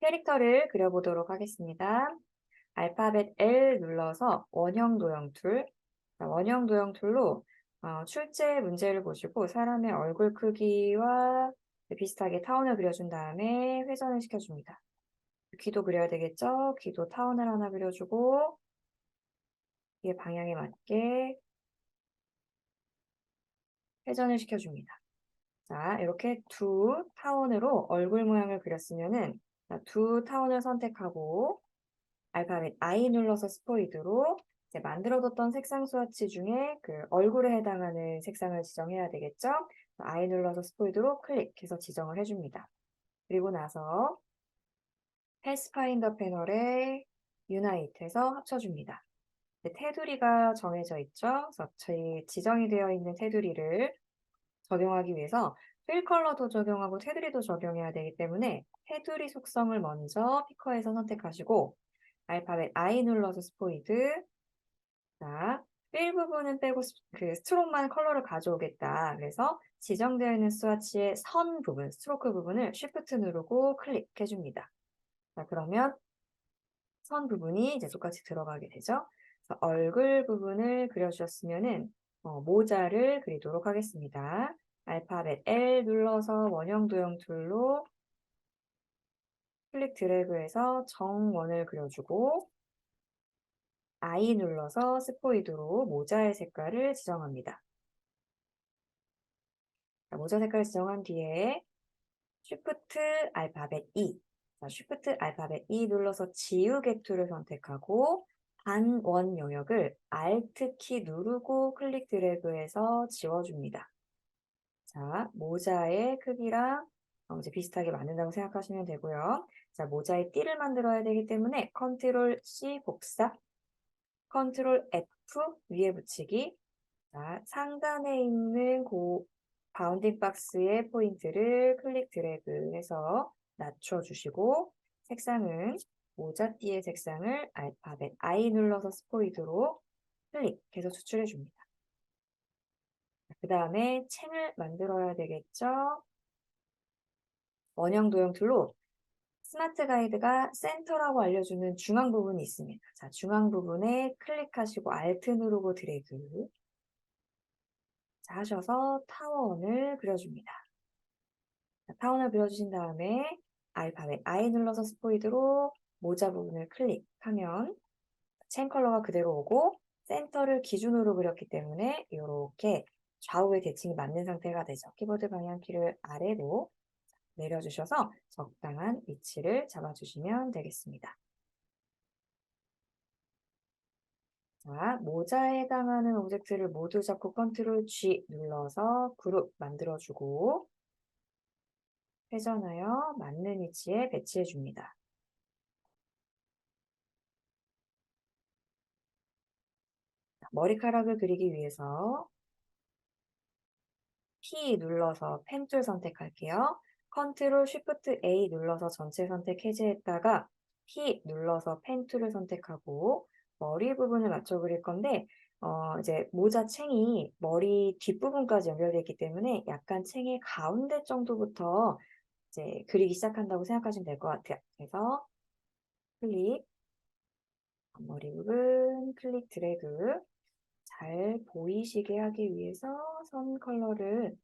캐릭터를 그려보도록 하겠습니다. 알파벳 L 눌러서 원형 도형 툴, 원형 도형 툴로 출제 문제를 보시고 사람의 얼굴 크기와 비슷하게 타원을 그려준 다음에 회전을 시켜줍니다. 귀도 그려야 되겠죠? 귀도 타원을 하나 그려주고 이게 방향에 맞게 회전을 시켜줍니다. 자, 이렇게 두 타원으로 얼굴 모양을 그렸으면은 두 타원을 선택하고 알파벳 I 눌러서 스포이드로 이제 만들어뒀던 색상 스와치 중에 그 얼굴에 해당하는 색상을 지정해야 되겠죠? I 눌러서 스포이드로 클릭해서 지정을 해줍니다. 그리고 나서 패스파인더 패널에 유나이트해서 합쳐줍니다. 테두리가 정해져 있죠? 그래서 저희 지정이 되어 있는 테두리를 적용하기 위해서 필 컬러도 적용하고 테두리도 적용해야 되기 때문에 테두리 속성을 먼저 피커에서 선택하시고 알파벳 I 눌러서 스포이드. 자, 필 부분은 빼고 그 스트로크만 컬러를 가져오겠다. 그래서 지정되어 있는 스와치의 선 부분, 스트로크 부분을 Shift 누르고 클릭해줍니다. 자, 그러면 선 부분이 이제 똑같이 들어가게 되죠. 그래서 얼굴 부분을 그려주셨으면은 모자를 그리도록 하겠습니다. 알파벳 L 눌러서 원형 도형 툴로 클릭 드래그해서 정원을 그려주고 I 눌러서 스포이드로 모자의 색깔을 지정합니다. 자, 모자 색깔을 지정한 뒤에 Shift 알파벳 E, 자, Shift 알파벳 E 눌러서 지우개 툴을 선택하고 반원 영역을 Alt 키 누르고 클릭 드래그해서 지워줍니다. 자, 모자의 크기랑 이제 비슷하게 만든다고 생각하시면 되고요. 자, 모자의 띠를 만들어야 되기 때문에 Ctrl C 복사, Ctrl F 위에 붙이기. 자, 상단에 있는 바운딩 박스의 포인트를 클릭 드래그 해서 낮춰주시고 색상은 모자띠의 색상을 알파벳 I 눌러서 스포이드로 클릭해서 추출해 줍니다. 그 다음에 챙을 만들어야 되겠죠? 원형 도형 툴로 스마트 가이드가 센터라고 알려주는 중앙 부분이 있습니다. 자, 중앙 부분에 클릭하시고 Alt 누르고 드래그 하셔서 타원을 그려줍니다. 자, 타원을 그려주신 다음에 알파벳 I 눌러서 스포이드로 모자 부분을 클릭하면 챙 컬러가 그대로 오고 센터를 기준으로 그렸기 때문에 이렇게 좌우의 대칭이 맞는 상태가 되죠. 키보드 방향키를 아래로 내려주셔서 적당한 위치를 잡아주시면 되겠습니다. 자, 모자에 해당하는 오브젝트를 모두 잡고 Ctrl G 눌러서 그룹 만들어주고 회전하여 맞는 위치에 배치해 줍니다. 머리카락을 그리기 위해서 P 눌러서 펜 툴 선택할게요. Ctrl Shift A 눌러서 전체 선택 해제했다가 P 눌러서 펜 툴을 선택하고 머리 부분을 맞춰 그릴 건데 이제 모자 챙이 머리 뒷부분까지 연결되어 있기 때문에 약간 챙의 가운데 정도부터 이제 그리기 시작한다고 생각하시면 될 것 같아요. 그래서 클릭, 머리 부분 클릭 드래그 잘 보이시게 하기 위해서 선 컬러를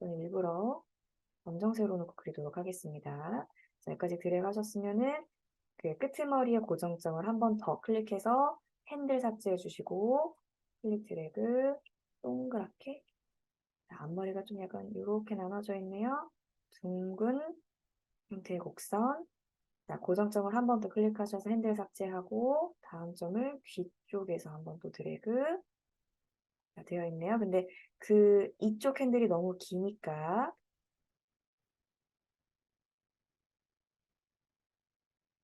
일부러 검정색으로 놓고 그리도록 하겠습니다. 자, 여기까지 드래그 하셨으면은 그 끄트머리의 고정점을 한 번 더 클릭해서 핸들 삭제해 주시고 클릭 드래그 동그랗게 자, 앞머리가 좀 약간 이렇게 나눠져 있네요. 둥근 형태의 곡선 자, 고정점을 한 번 더 클릭하셔서 핸들 삭제하고 다음 점을 귀 쪽에서 한 번 또 드래그 되어 있네요. 근데 그 이쪽 핸들이 너무 기니까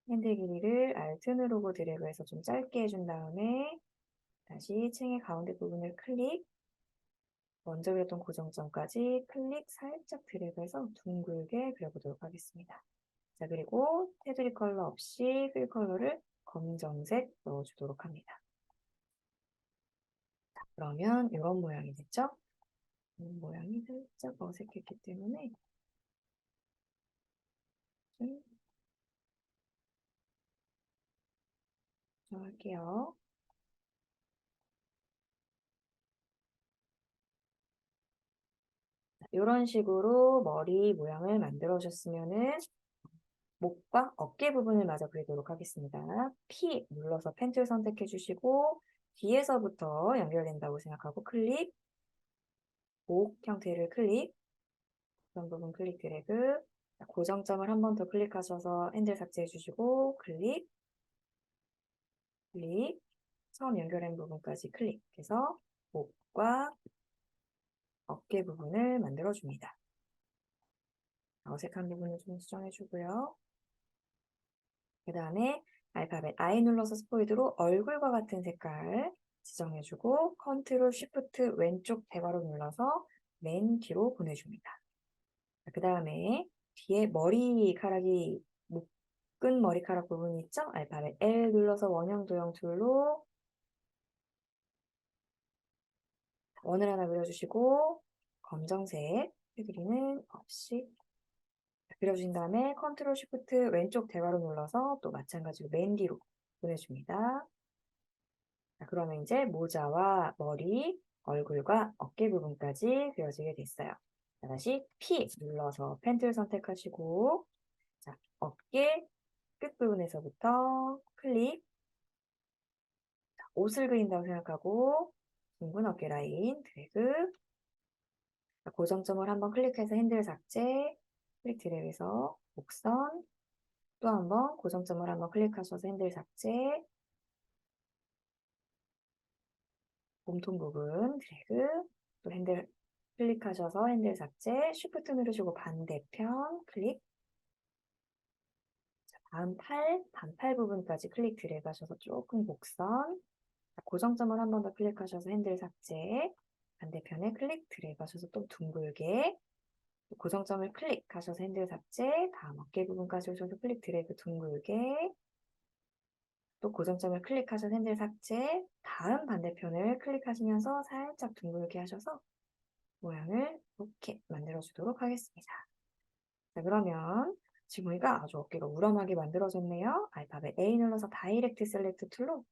핸들 길이를 Alt 누르고 드래그해서 좀 짧게 해준 다음에 다시 챙의 가운데 부분을 클릭 먼저 그렸던 고정점까지 클릭 살짝 드래그해서 둥글게 그려보도록 하겠습니다. 자, 그리고 테두리 컬러 없이 필 컬러를 검정색 넣어주도록 합니다. 그러면 이런 모양이 됐죠? 모양이 살짝 어색했기 때문에 좀 할게요. 이런 식으로 머리 모양을 만들어 주셨으면은 목과 어깨 부분을 마저 그리도록 하겠습니다. P 눌러서 펜툴 선택해 주시고 뒤에서부터 연결된다고 생각하고 클릭, 목 형태를 클릭, 그런 부분 클릭 드래그, 고정점을 한 번 더 클릭하셔서 핸들 삭제해 주시고 클릭, 클릭, 처음 연결한 부분까지 클릭해서 목과 어깨 부분을 만들어 줍니다. 어색한 부분을 좀 수정해 주고요. 그 다음에 알파벳 I 눌러서 스포이드로 얼굴과 같은 색깔 지정해주고 컨트롤 쉬프트 왼쪽 대괄호 눌러서 맨 뒤로 보내줍니다. 그 다음에 뒤에 머리카락이 묶은 머리카락 부분이 있죠? 알파벳 L 눌러서 원형 도형 툴로 원을 하나 그려주시고 검정색 테두리는 없이 그려주신 다음에 컨트롤 쉬프트 왼쪽 대괄호 눌러서 또 마찬가지로 맨 뒤로 보내줍니다. 자, 그러면 이제 모자와 머리, 얼굴과 어깨 부분까지 그려지게 됐어요. 자, 다시 P 눌러서 펜틀 선택하시고 자, 어깨 끝부분에서부터 클릭, 자, 옷을 그린다고 생각하고 둥근 어깨 라인 드래그, 자, 고정점을 한번 클릭해서 핸들 삭제, 클릭 드래그해서 곡선, 또 한번 고정점을 한번 클릭하셔서 핸들 삭제, 몸통 부분 드래그, 또 핸들 클릭하셔서 핸들 삭제, 쉬프트 누르시고 반대편 클릭, 자, 다음 반팔 부분까지 클릭 드래그 하셔서 조금 곡선, 자, 고정점을 한 번 더 클릭하셔서 핸들 삭제, 반대편에 클릭 드래그 하셔서 또 둥글게, 고정점을 클릭하셔서 핸들 삭제, 다음 어깨 부분까지 오셔서 클릭 드래그 둥글게, 또 고정점을 클릭하셔서 핸들 삭제, 다음 반대편을 클릭하시면서 살짝 둥글게 하셔서 모양을 이렇게 만들어주도록 하겠습니다. 자, 그러면 지금 우리가 아주 어깨가 우람하게 만들어졌네요. 알파벳 A 눌러서 다이렉트 셀렉트 툴로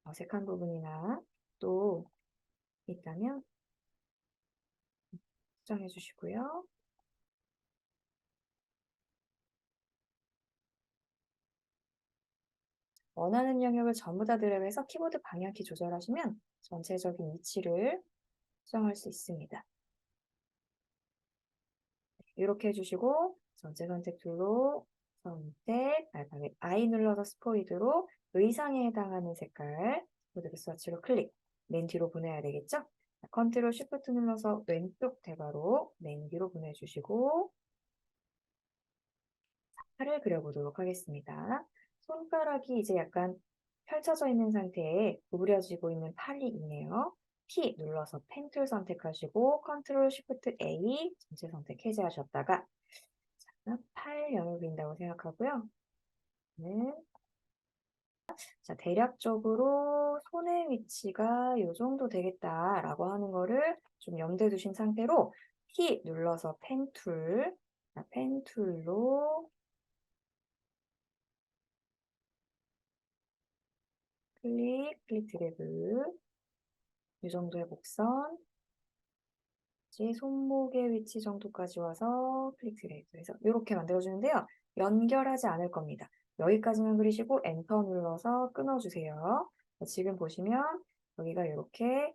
어색한 부분이나 또 있다면 수정해 주시고요. 원하는 영역을 전부 다 드래그해서 키보드 방향키 조절하시면 전체적인 위치를 수정할 수 있습니다. 이렇게 해주시고 전체 선택 툴로 선택, 알파벳 I 눌러서 스포이드로 의상에 해당하는 색깔 스포이드 스와치로 클릭, 맨 뒤로 보내야 되겠죠? 컨트롤 쉬프트 눌러서 왼쪽 대괄호 맨 뒤로 보내주시고 팔을 그려보도록 하겠습니다. 손가락이 이제 약간 펼쳐져 있는 상태에 구부려지고 있는 팔이 있네요. P 눌러서 펜 툴 선택하시고 컨트롤 쉬프트 A 전체 선택 해제하셨다가 팔 영역을 그린다고 생각하고요. 네. 자, 대략적으로 손의 위치가 이 정도 되겠다라고 하는 거를 좀 염두에 두신 상태로 P 눌러서 펜 툴, 펜 툴로 클릭 드래그 이 정도의 곡선 이제 손목의 위치 정도까지 와서 클릭 드래그 해서 이렇게 만들어주는데요. 연결하지 않을 겁니다. 여기까지만 그리시고 엔터 눌러서 끊어주세요. 지금 보시면 여기가 이렇게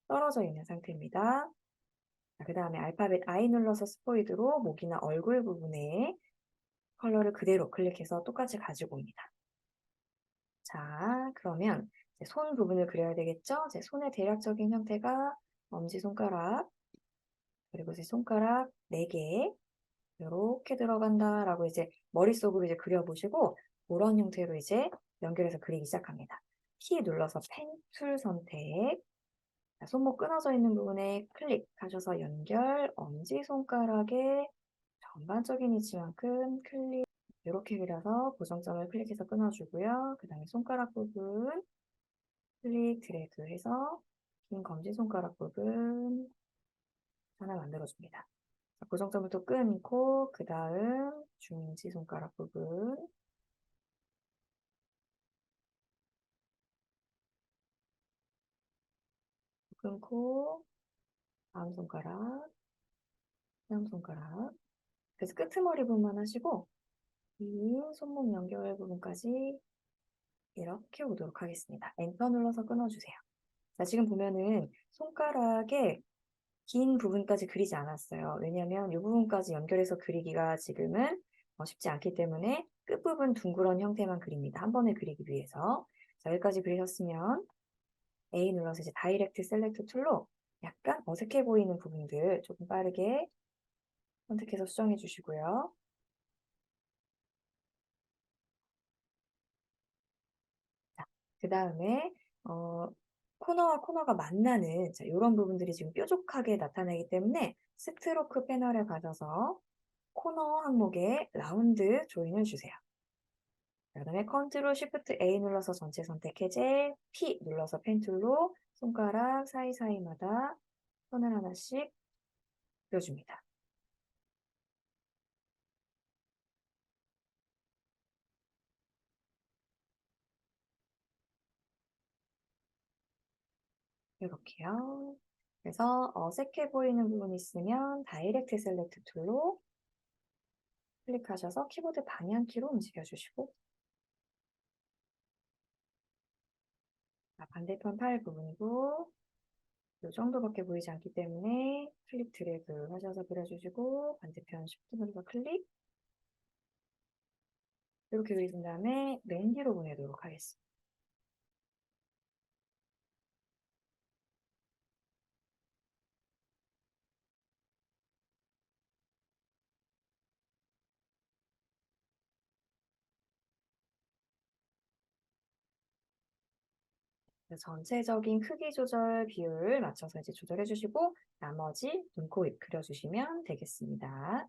떨어져 있는 상태입니다. 그 다음에 알파벳 I 눌러서 스포이드로 목이나 얼굴 부분에 컬러를 그대로 클릭해서 똑같이 가지고 옵니다. 자, 그러면 손 부분을 그려야 되겠죠? 제 손의 대략적인 형태가 엄지손가락, 그리고 제 손가락 4개, 이렇게 들어간다라고 이제 머릿속으로 이제 그려보시고, 그런 형태로 이제 연결해서 그리기 시작합니다. P 눌러서 펜 툴 선택, 손목 끊어져 있는 부분에 클릭하셔서 연결, 엄지손가락의 전반적인 위치만큼 클릭, 이렇게 그려서 고정점을 클릭해서 끊어주고요. 그 다음에 손가락 부분 클릭 드래그 해서 긴 검지손가락 부분 하나 만들어줍니다. 고정점을 또 끊고 그 다음 중지손가락 부분 끊고 다음 손가락, 다음 손가락. 그래서 끄트머리 부분만 하시고 이 손목 연결 부분까지 이렇게 오도록 하겠습니다. 엔터 눌러서 끊어주세요. 자, 지금 보면은 손가락에 긴 부분까지 그리지 않았어요. 왜냐하면 이 부분까지 연결해서 그리기가 지금은 쉽지 않기 때문에 끝부분 둥그런 형태만 그립니다. 한 번에 그리기 위해서. 자, 여기까지 그리셨으면 A 눌러서 이제 다이렉트 셀렉트 툴로 약간 어색해 보이는 부분들 조금 빠르게 선택해서 수정해 주시고요. 자, 그 다음에 코너와 코너가 만나는 이런 부분들이 지금 뾰족하게 나타나기 때문에 스트로크 패널에 가셔서 코너 항목에 라운드 조인을 주세요. 그다음에 컨트롤 쉬프트 A 눌러서 전체 선택 해제, P 눌러서 펜 툴로 손가락 사이사이마다 선을 하나씩 그려줍니다. 이렇게요. 그래서 어색해 보이는 부분이 있으면 다이렉트 셀렉트 툴로 클릭하셔서 키보드 방향키로 움직여주시고 반대편 팔 부분이고 이 정도밖에 보이지 않기 때문에 클릭 드래그 하셔서 그려주시고 반대편 쉬프트 눌러서 클릭 이렇게 그리신 다음에 맨 뒤로 보내도록 하겠습니다. 전체적인 크기 조절 비율 맞춰서 이제 조절해 주시고 나머지 눈, 코, 입 그려주시면 되겠습니다.